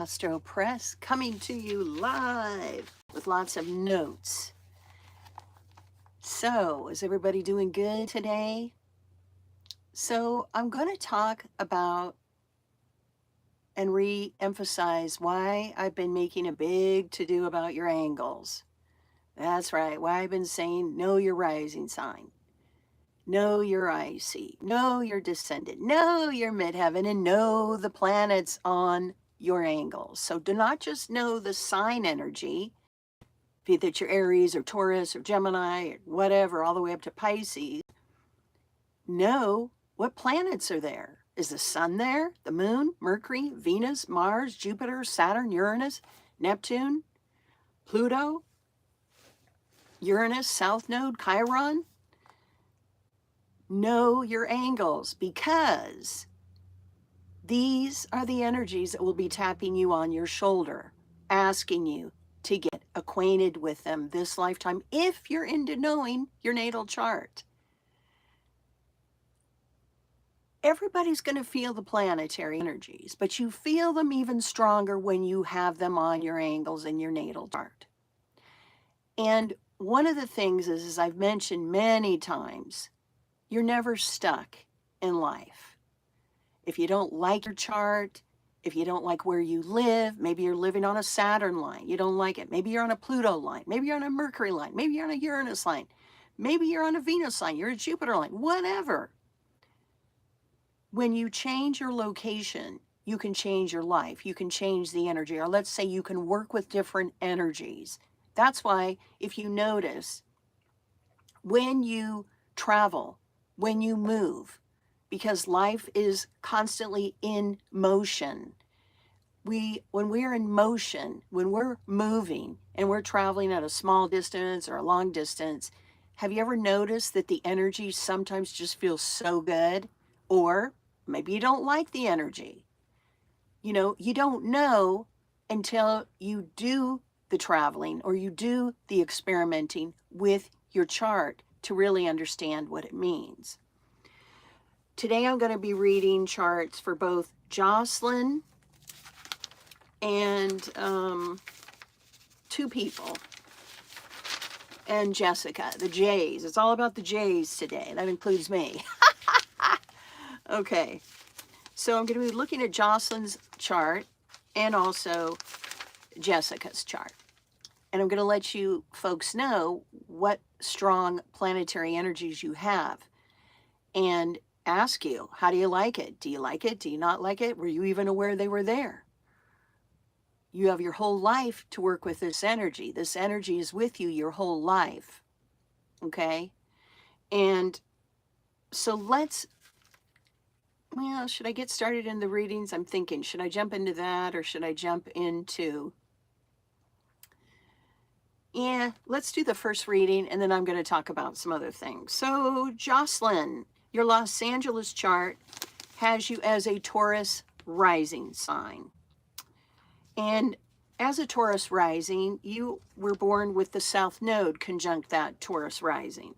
Astro Press coming to you live with lots of notes. So, is everybody doing good today? So, I'm going to talk about and re-emphasize why I've been making a big to-do about your angles. That's right, why I've been saying know your rising sign, know your IC, know your descendant, know your midheaven, and know the planets on your angles. So do not just know the sign energy, be that you're Aries or Taurus or Gemini or whatever, all the way up to Pisces. Know what planets are there. Is the sun there? The moon, Mercury, Venus, Mars, Jupiter, Saturn, Uranus, Neptune, Pluto, Uranus, South Node, Chiron? Know your angles, because these are the energies that will be tapping you on your shoulder, asking you to get acquainted with them this lifetime if you're into knowing your natal chart. Everybody's going to feel the planetary energies, but you feel them even stronger when you have them on your angles in your natal chart. And one of the things is, as I've mentioned many times, you're never stuck in life. If you don't like your chart, if you don't like where you live, maybe you're living on a Saturn line, you don't like it. Maybe you're on a Pluto line, maybe you're on a Mercury line, maybe you're on a Uranus line, maybe you're on a Venus line, you're a Jupiter line, whatever. When you change your location, you can change your life, you can change the energy, or let's say you can work with different energies. That's why, if you notice, when you travel, when you move, because life is constantly in motion. When we're in motion, when we're moving and we're traveling at a small distance or a long distance, have you ever noticed that the energy sometimes just feels so good? Or maybe you don't like the energy. You know, you don't know until you do the traveling or you do the experimenting with your chart to really understand what it means. Today I'm going to be reading charts for both Jocelyn and two people, and Jessica, the J's. It's all about the J's today. That includes me. Okay, so I'm going to be looking at Jocelyn's chart and also Jessica's chart. And I'm going to let you folks know what strong planetary energies you have and ask you, how do you like it? Do you like it? Do you not like it? Were you even aware they were there? You have your whole life to work with this energy. This energy is with you your whole life. Okay? And so should I get started in the readings? I'm thinking, should I jump into that or should I jump into... Yeah, let's do the first reading and then I'm going to talk about some other things. So, Jocelyn, your Los Angeles chart has you as a Taurus rising sign. And as a Taurus rising, you were born with the South Node conjunct that Taurus rising.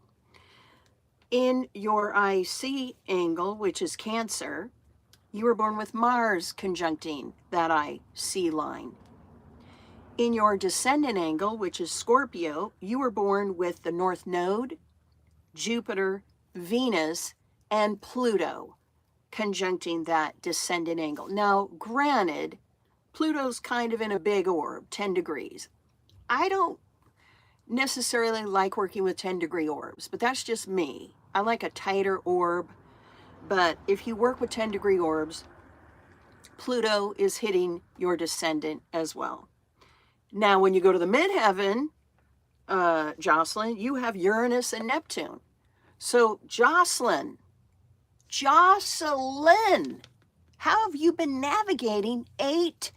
In your IC angle, which is Cancer, you were born with Mars conjuncting that IC line. In your descendant angle, which is Scorpio, you were born with the North Node, Jupiter, Venus, and Pluto conjuncting that descendant angle. Now, granted, Pluto's kind of in a big orb, 10 degrees. I don't necessarily like working with 10-degree orbs, but that's just me. I like a tighter orb, but if you work with 10-degree orbs, Pluto is hitting your descendant as well. Now, when you go to the midheaven, Jocelyn, you have Uranus and Neptune. So, Jocelyn, how have you been navigating 8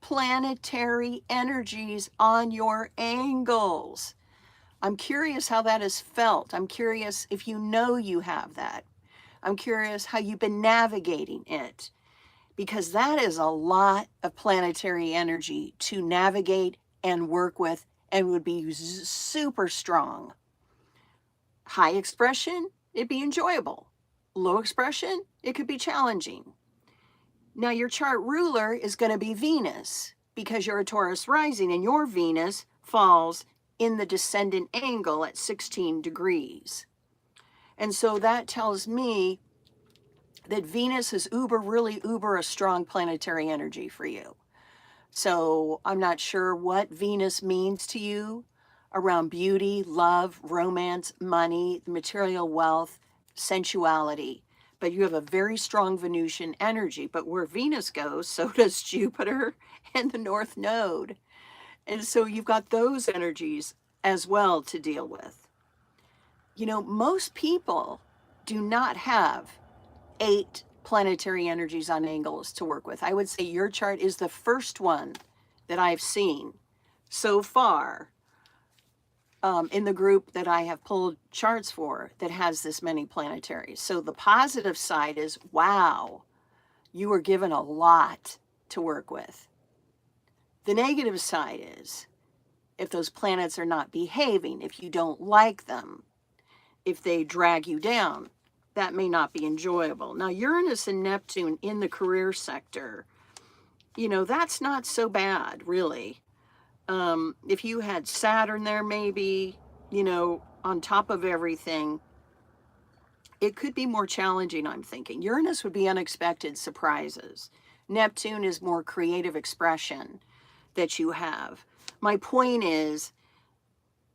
planetary energies on your angles? I'm curious how that has felt. I'm curious if you know you have that. I'm curious how you've been navigating it, because that is a lot of planetary energy to navigate and work with and would be super strong. High expression, it'd be enjoyable. Low expression, it could be challenging. Now, your chart ruler is going to be Venus because you're a Taurus rising and your Venus falls in the descendant angle at 16 degrees. And so that tells me that Venus is really uber a strong planetary energy for you. So I'm not sure what Venus means to you around beauty, love, romance, money, material wealth, sensuality. But you have a very strong Venusian energy. But where Venus goes, so does Jupiter and the North Node. And so you've got those energies as well to deal with. You know, most people do not have 8 planetary energies on angles to work with. I would say your chart is the first one that I've seen so far in the group that I have pulled charts for that has this many planetaries. So the positive side is, wow, you are given a lot to work with. The negative side is, if those planets are not behaving, if you don't like them, if they drag you down, that may not be enjoyable. Now, Uranus and Neptune in the career sector, you know, that's not so bad, really. If you had Saturn there, maybe, you know, on top of everything, it could be more challenging, I'm thinking. Uranus would be unexpected surprises. Neptune is more creative expression that you have. My point is,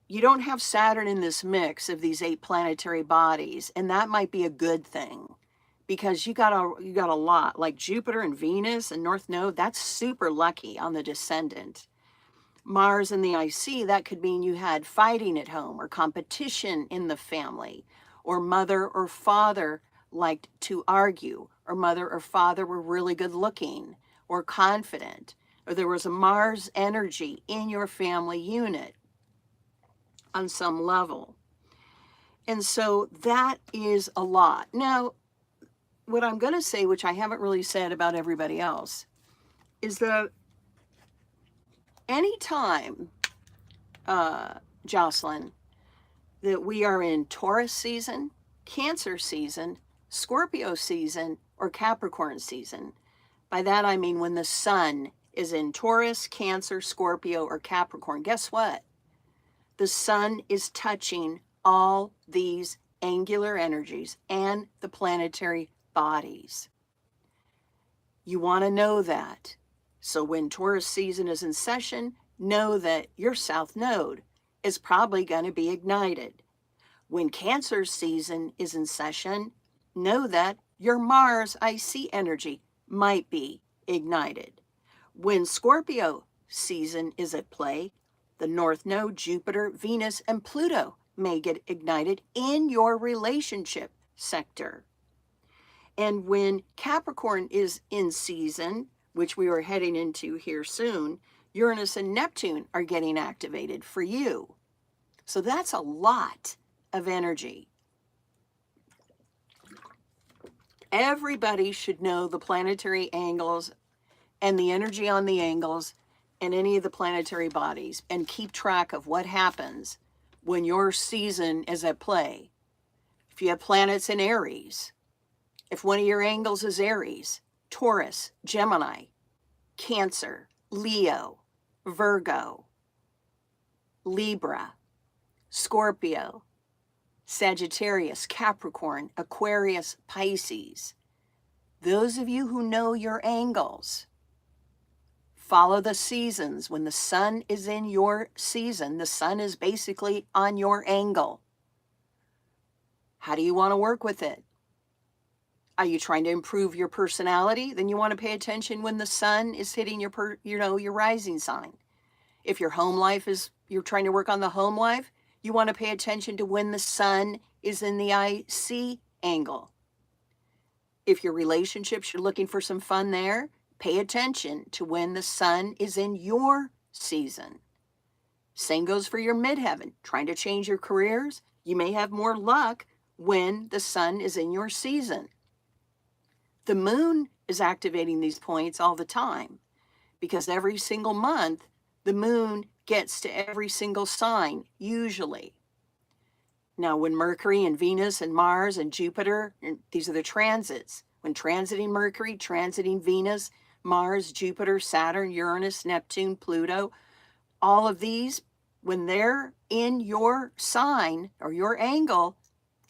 you don't have Saturn in this mix of these 8 planetary bodies, and that might be a good thing because you got a lot like Jupiter and Venus and North Node. That's super lucky on the descendant. Mars and the IC, that could mean you had fighting at home or competition in the family, or mother or father liked to argue, or mother or father were really good looking or confident, or there was a Mars energy in your family unit on some level. And so that is a lot. Now, what I'm going to say, which I haven't really said about everybody else, is that anytime, Jocelyn, that we are in Taurus season, Cancer season, Scorpio season, or Capricorn season, by that I mean when the sun is in Taurus, Cancer, Scorpio, or Capricorn, guess what? The sun is touching all these angular energies and the planetary bodies. You want to know that. So when Taurus season is in session, know that your South Node is probably going to be ignited. When Cancer season is in session, know that your Mars IC energy might be ignited. When Scorpio season is at play, the North Node, Jupiter, Venus, and Pluto may get ignited in your relationship sector. And when Capricorn is in season, which we are heading into here soon, Uranus and Neptune are getting activated for you. So that's a lot of energy. Everybody should know the planetary angles and the energy on the angles and any of the planetary bodies, and keep track of what happens when your season is at play. If you have planets in Aries, if one of your angles is Aries, Taurus, Gemini, Cancer, Leo, Virgo, Libra, Scorpio, Sagittarius, Capricorn, Aquarius, Pisces. Those of you who know your angles, follow the seasons. When the sun is in your season, the sun is basically on your angle. How do you want to work with it? Are you trying to improve your personality? Then you want to pay attention when the sun is hitting your rising sign. If your home life is, you're trying to work on the home life, you want to pay attention to when the sun is in the IC angle. If your relationships, you're looking for some fun there, pay attention to when the sun is in your season. Same goes for your midheaven. Trying to change your careers, you may have more luck when the sun is in your season. The moon is activating these points all the time because every single month, the moon gets to every single sign, usually. Now, when Mercury and Venus and Mars and Jupiter, and these are the transits, when transiting Mercury, transiting Venus, Mars, Jupiter, Saturn, Uranus, Neptune, Pluto, all of these, when they're in your sign or your angle,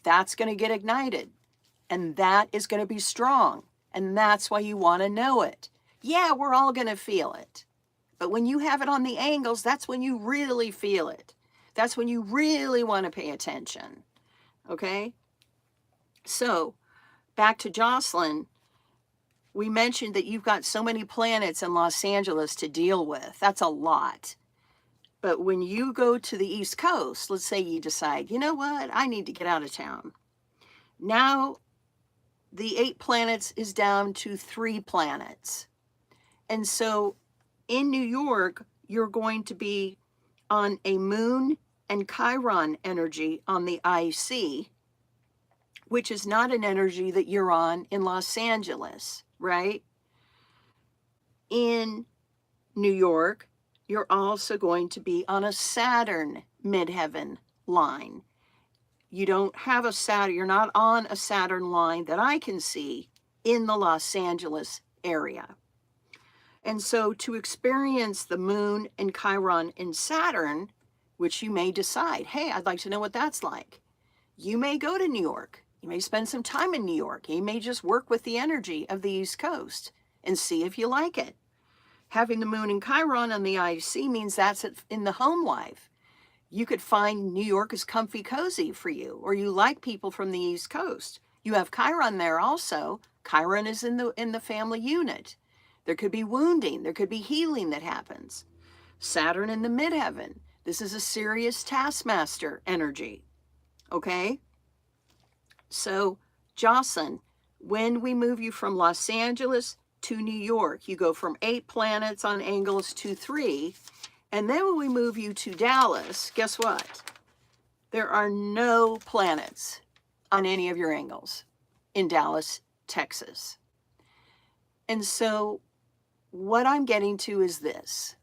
that's going to get ignited. And that is going to be strong. And that's why you want to know it. Yeah, we're all going to feel it. But when you have it on the angles, that's when you really feel it. That's when you really want to pay attention. Okay? So, back to Jocelyn, we mentioned that you've got so many planets in Los Angeles to deal with. That's a lot. But when you go to the East Coast, let's say you decide, you know what, I need to get out of town. Now, the 8 planets is down to 3 planets. And so in New York, you're going to be on a moon and Chiron energy on the IC, which is not an energy that you're on in Los Angeles, right? In New York, you're also going to be on a Saturn midheaven line. You don't have a Saturn, you're not on a Saturn line that I can see in the Los Angeles area. And so to experience the moon and Chiron in Saturn, which you may decide, hey, I'd like to know what that's like. You may go to New York. You may spend some time in New York. You may just work with the energy of the East Coast and see if you like it. Having the moon and Chiron on the IC means that's in the home life. You could find New York is comfy cozy for you, or you like people from the East Coast. You have Chiron there also. Chiron is in the family unit. There could be wounding. There could be healing that happens. Saturn in the midheaven. This is a serious taskmaster energy. Okay? So, Jocelyn, when we move you from Los Angeles to New York, you go from 8 planets on angles to 3. And then when we move you to Dallas, guess what? There are no planets on any of your angles in Dallas, Texas. And so what I'm getting to is this.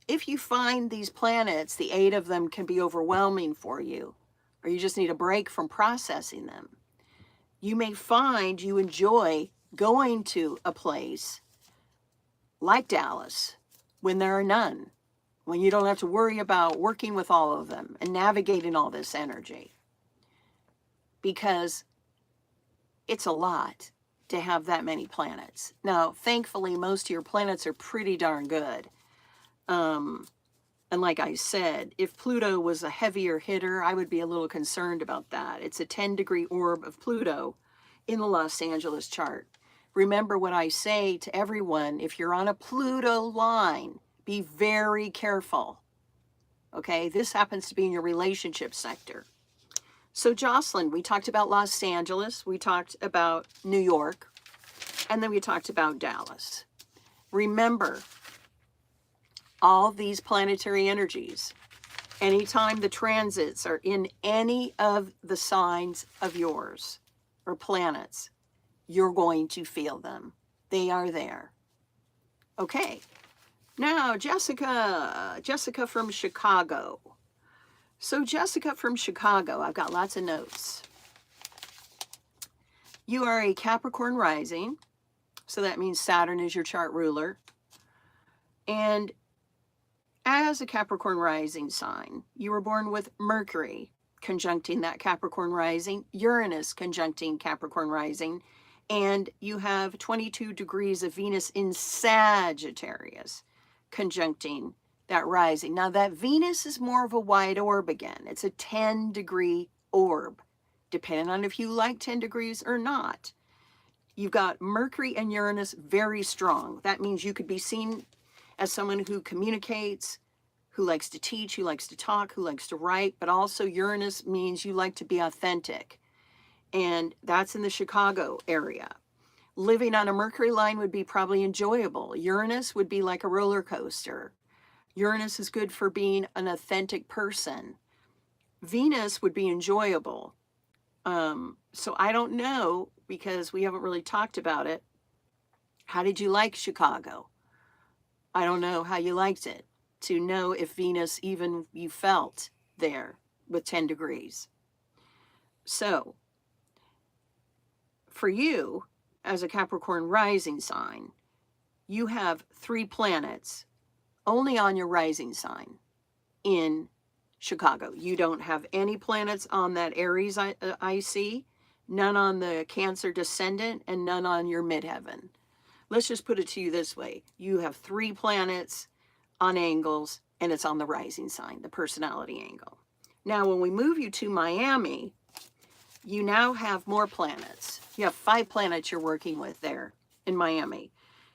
If you find these planets, the 8 of them can be overwhelming for you, or you just need a break from processing them, you may find you enjoy going to a place like Dallas when there are none, when you don't have to worry about working with all of them and navigating all this energy. Because it's a lot to have that many planets. Now, thankfully, most of your planets are pretty darn good. And like I said, if Pluto was a heavier hitter, I would be a little concerned about that. It's a 10-degree orb of Pluto in the Los Angeles chart. Remember what I say to everyone, if you're on a Pluto line, be very careful. Okay, this happens to be in your relationship sector. So Jocelyn, we talked about Los Angeles, we talked about New York, and then we talked about Dallas. Remember, all these planetary energies, anytime the transits are in any of the signs of yours or planets, you're going to feel them. They are there. Okay. Now, Jessica from Chicago. So Jessica from Chicago, I've got lots of notes. You are a Capricorn rising, so that means Saturn is your chart ruler. And as a Capricorn rising sign, you were born with Mercury conjuncting that Capricorn rising, Uranus conjuncting Capricorn rising, and you have 22 degrees of Venus in Sagittarius conjuncting that rising. Now that Venus is more of a wide orb again. It's a 10-degree orb, depending on if you like 10 degrees or not. You've got Mercury and Uranus very strong. That means you could be seen as someone who communicates, who likes to teach, who likes to talk, who likes to write, but also Uranus means you like to be authentic. And that's in the Chicago area. Living on a Mercury line would be probably enjoyable. Uranus would be like a roller coaster. Uranus is good for being an authentic person. Venus would be enjoyable. So I don't know, because we haven't really talked about it. How did you like Chicago? I don't know how you liked it, to know if Venus even you felt there with 10 degrees. So for you, as a Capricorn rising sign, you have 3 planets only on your rising sign in Chicago. You don't have any planets on that Aries I see, none on the Cancer descendant, and none on your midheaven. Let's just put it to you this way. You have 3 planets on angles, and it's on the rising sign, the personality angle. Now, when we move you to Miami, you now have more planets. You have 5 planets you're working with there in Miami.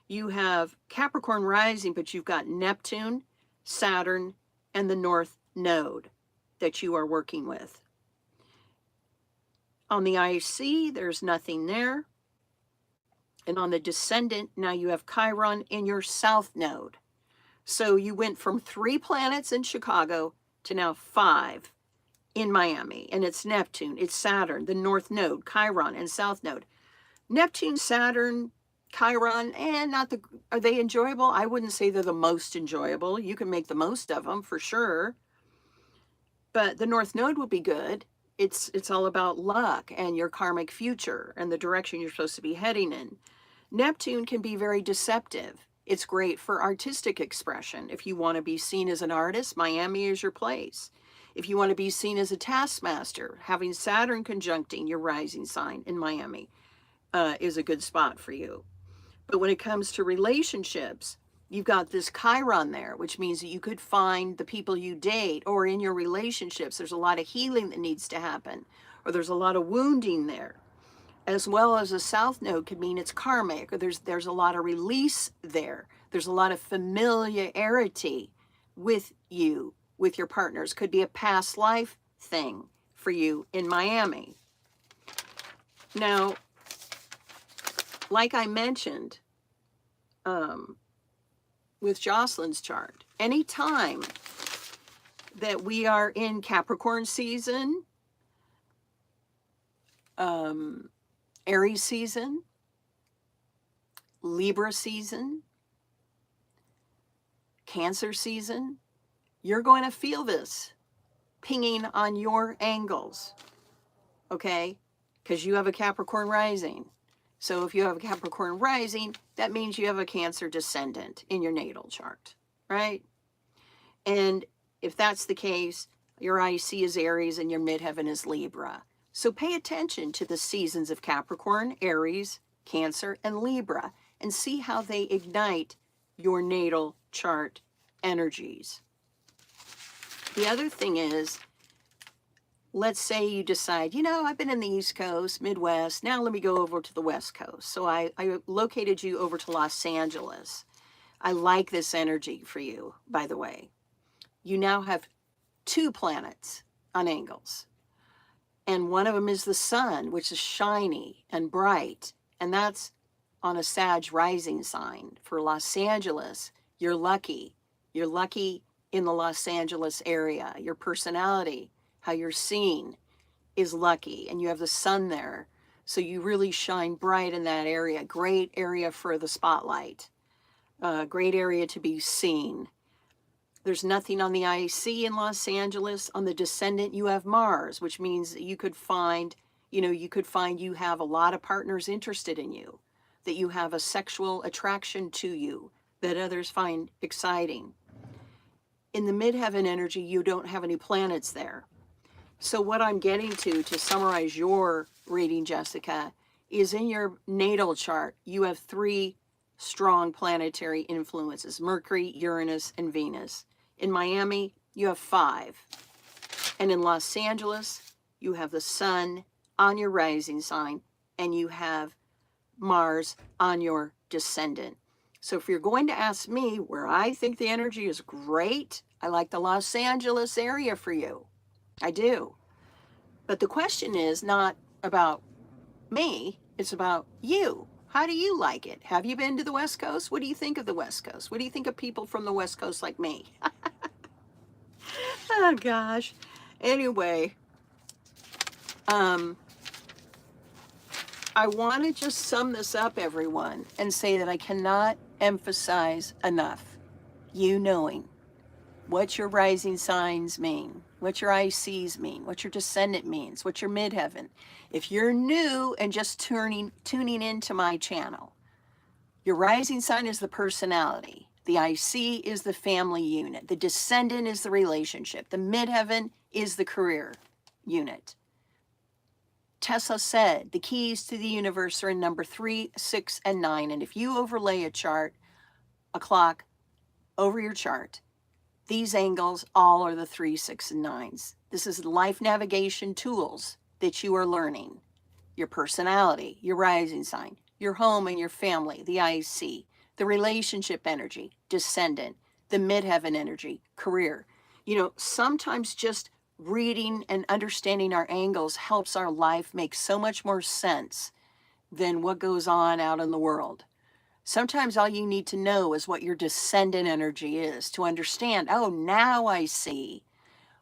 You have Capricorn rising, but you've got Neptune, Saturn, and the North Node that you are working with. On the IC, there's nothing there. And on the descendant, now you have Chiron in your South Node. So you went from 3 planets in Chicago to now 5 in Miami. And it's Neptune, it's Saturn, the North Node, Chiron, and South Node. Neptune, Saturn, Chiron, and are they enjoyable? I wouldn't say they're the most enjoyable. You can make the most of them for sure. But the North Node would be good. It's all about luck and your karmic future and the direction you're supposed to be heading in. Neptune can be very deceptive. It's great for artistic expression. If you want to be seen as an artist, Miami is your place. If you want to be seen as a taskmaster, having Saturn conjuncting your rising sign in Miami is a good spot for you. But when it comes to relationships, you've got this Chiron there, which means that you could find the people you date, or in your relationships, there's a lot of healing that needs to happen, or there's a lot of wounding there. As well as a South Node could mean it's karmic, or there's a lot of release there. There's a lot of familiarity with you, with your partners. Could be a past life thing for you in Miami. Now, like I mentioned with Jocelyn's chart, anytime that we are in Capricorn season, Aries season, Libra season, Cancer season, you're going to feel this pinging on your angles, okay? Because you have a Capricorn rising. So if you have a Capricorn rising, that means you have a Cancer descendant in your natal chart, right? And if that's the case, your IC is Aries and your midheaven is Libra. So pay attention to the seasons of Capricorn, Aries, Cancer, and Libra, and see how they ignite your natal chart energies. The other thing is, let's say you decide, I've been in the East Coast, Midwest, now let me go over to the West Coast. So I located you over to Los Angeles. I like this energy for you, by the way. You now have 2 planets on angles. And one of them is the sun, which is shiny and bright. And that's on a Sag rising sign. For Los Angeles, you're lucky. You're lucky in the Los Angeles area. Your personality, how you're seen, is lucky. And you have the sun there. So you really shine bright in that area. Great area for the spotlight. Great area to be seen. There's nothing on the IC in Los Angeles. On the descendant, you have Mars, which means you could find, you have a lot of partners interested in you, that you have a sexual attraction to you that others find exciting. In the midheaven energy, you don't have any planets there. So what I'm getting to summarize your reading, Jessica, is in your natal chart, you have 3 strong planetary influences: Mercury, Uranus, and Venus. In Miami, you have 5. And in Los Angeles, you have the sun on your rising sign, and you have Mars on your descendant. So if you're going to ask me where I think the energy is great, I like the Los Angeles area for you. I do. But the question is not about me, it's about you. How do you like it? Have you been to the West Coast? What do you think of the West Coast? What do you think of people from the West Coast like me? Oh, gosh. Anyway, I want to just sum this up, everyone, and say that I cannot emphasize enough you knowing what your rising signs mean, what your ICs mean, what your descendant means, what your midheaven. If you're new and just tuning into my channel, your rising sign is the personality. The IC is the family unit. The descendant is the relationship. The midheaven is the career unit. Tesla said the keys to the universe are in number 3, 6, and 9. And if you overlay a clock over your chart, these angles all are the 3, 6, and 9s. This is life navigation tools that you are learning. Your personality, your rising sign, your home and your family, the IC, the relationship energy, descendant, the midheaven energy, career. You know, sometimes just reading and understanding our angles helps our life make so much more sense than what goes on out in the world. Sometimes all you need to know is what your descendant energy is to understand, oh, now I see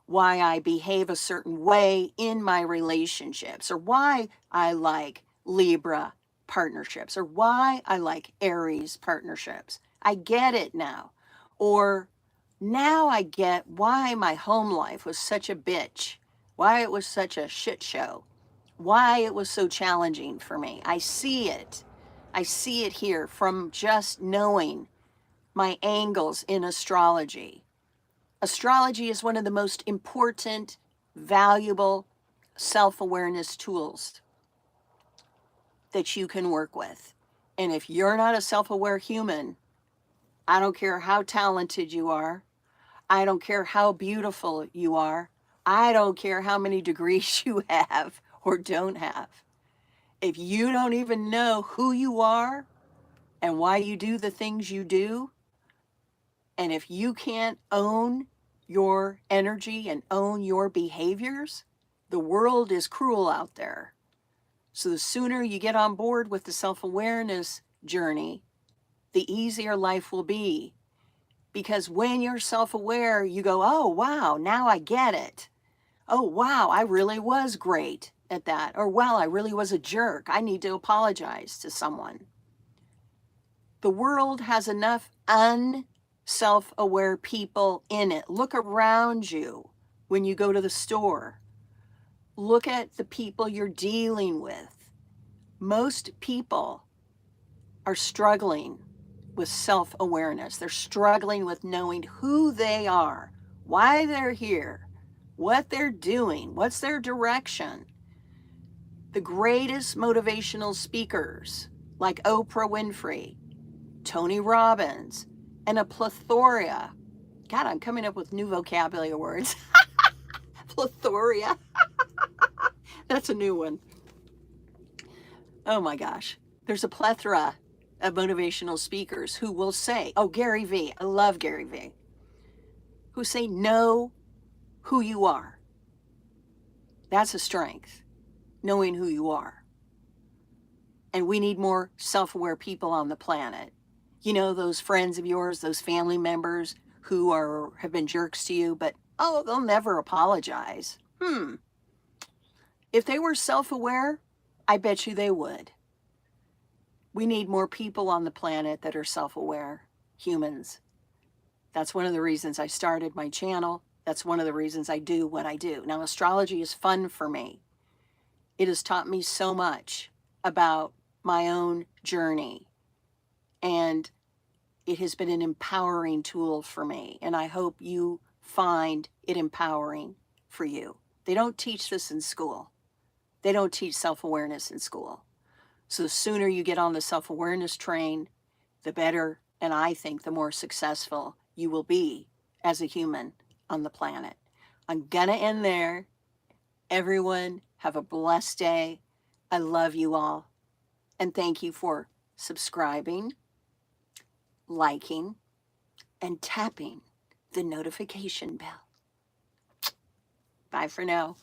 why I behave a certain way in my relationships, or why I like Libra partnerships, or why I like Aries partnerships. I get it now. Or now I get why my home life was such a bitch, why it was such a shit show, why it was so challenging for me. I see it. I see it here from just knowing my angles in astrology. Astrology is one of the most important, valuable self-awareness tools that you can work with. And if you're not a self-aware human, I don't care how talented you are. I don't care how beautiful you are. I don't care how many degrees you have or don't have. If you don't even know who you are and why you do the things you do, and if you can't own your energy and own your behaviors, the world is cruel out there. So the sooner you get on board with the self-awareness journey, the easier life will be. Because when you're self-aware, you go, oh, wow, now I get it. Oh, wow, I really was great at that. Or, wow, I really was a jerk. I need to apologize to someone. The world has enough self-aware people in it. Look around you when you go to the store. Look at the people you're dealing with. Most people are struggling with self-awareness. They're struggling with knowing who they are, why they're here, what they're doing, what's their direction. The greatest motivational speakers like Oprah Winfrey, Tony Robbins, and a plethora. God, I'm coming up with new vocabulary words. Plethora. That's a new one. Oh my gosh. There's a plethora of motivational speakers who will say, oh, Gary Vee, I love Gary Vee, who say, know who you are. That's a strength, knowing who you are. And we need more self-aware people on the planet. You know, those friends of yours, those family members who have been jerks to you, but, oh, they'll never apologize. If they were self-aware, I bet you they would. We need more people on the planet that are self-aware, humans. That's one of the reasons I started my channel. That's one of the reasons I do what I do. Now, astrology is fun for me. It has taught me so much about my own journey. And it has been an empowering tool for me. And I hope you find it empowering for you. They don't teach this in school. They don't teach self-awareness in school. So the sooner you get on the self-awareness train, the better, and I think the more successful you will be as a human on the planet. I'm gonna end there. Everyone, have a blessed day. I love you all. And thank you for subscribing, liking, and tapping the notification bell. Bye for now.